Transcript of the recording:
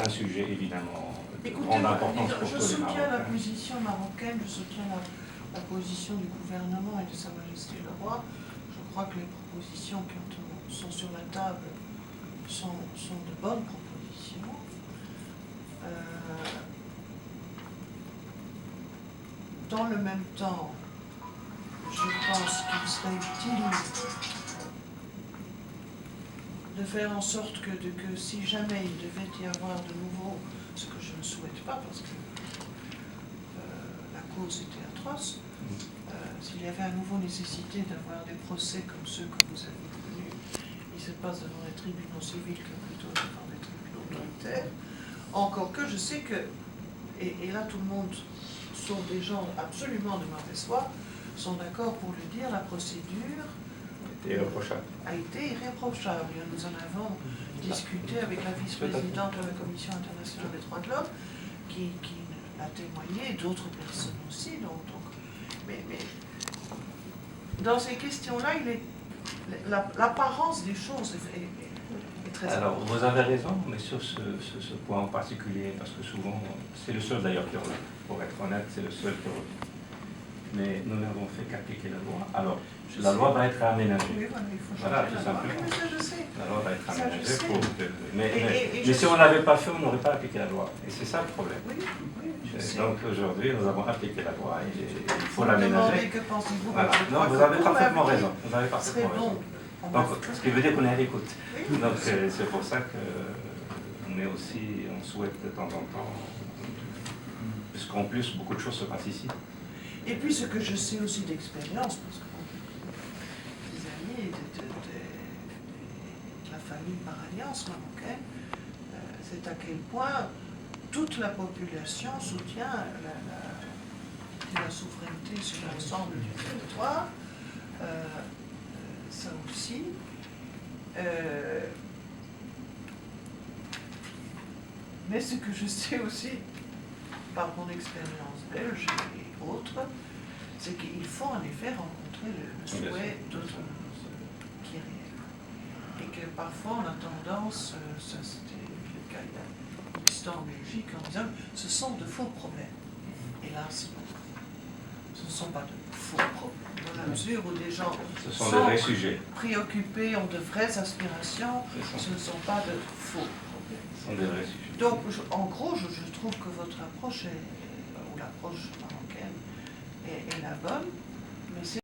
un sujet évidemment de Écoutez, grande importance pour je tous les soutiens la Marocains. position marocaine, je soutiens la position du gouvernement et de Sa Majesté le Roi. Je crois que les propositions qui sont sur la table sont de bonnes propositions. Dans le même temps, je pense qu'il serait utile de faire en sorte que si jamais il devait y avoir de nouveau, ce que je ne souhaite pas parce que la cause était atroce, s'il y avait à nouveau nécessité d'avoir des procès comme ceux que vous avez connus, il se passe devant les tribunaux civils que plutôt devant les tribunaux militaires, encore que je sais que, et là tout le monde, sauf des gens absolument de mauvaise foi, sont d'accord pour le dire, la procédure a été irréprochable. Nous en avons discuté avec la vice-présidente de la Commission internationale des droits de l'homme, qui l'a témoigné, et d'autres personnes aussi. Mais dans ces questions-là, l'apparence des choses est très importante. Alors, vous avez raison, mais sur ce point en particulier, parce que souvent, c'est le seul d'ailleurs qui revient. Pour être honnête, c'est le seul qui revient. Mais nous n'avons fait qu'appliquer la loi. Alors, la loi va être aménagée. Oui, voilà, il faut Voilà, changer tout la loi. simplement. Oui, mais ça, je sais. La loi va être Ça, je aménagée sais. pour que... Mais je si on ne l'avait pas fait, on n'aurait pas appliqué la loi. Et c'est ça le problème. Oui, je sais. Donc aujourd'hui, nous avons appliqué la loi et il faut Vous me demandez l'aménager. que pensez-vous? Voilà. Je crois Non, que vous avez pour parfaitement l'avenir, raison. Vous avez ce serait parfaitement raison. bon. Donc, ce qui veut dire qu'on est à l'écoute. Oui. Donc c'est pour ça qu'on est aussi, on souhaite de temps en temps, puisqu'en plus beaucoup de choses se passent ici. Et puis ce que je sais aussi d'expérience, parce que des amis de la famille par alliance marocaine, c'est à quel point toute la population soutient la souveraineté sur l'ensemble du territoire. Ça aussi. Mais ce que je sais aussi, par mon expérience belge et autres, c'est qu'il faut en effet rencontrer le souhait d'autres qui est réel. Et que parfois on a tendance, ça c'était le cas il y a une histoire en Belgique, en disant ce sont de faux problèmes. Hélas, ce ne sont pas de faux problèmes. Dans la mesure où des gens Ce sont des vrais sujets. préoccupés, ont de vraies aspirations, ce ne sont pas de faux problèmes. Ce sont des vrais sujets. Donc, en gros, je trouve que votre approche, ou l'approche marocaine, est la bonne, mais c'est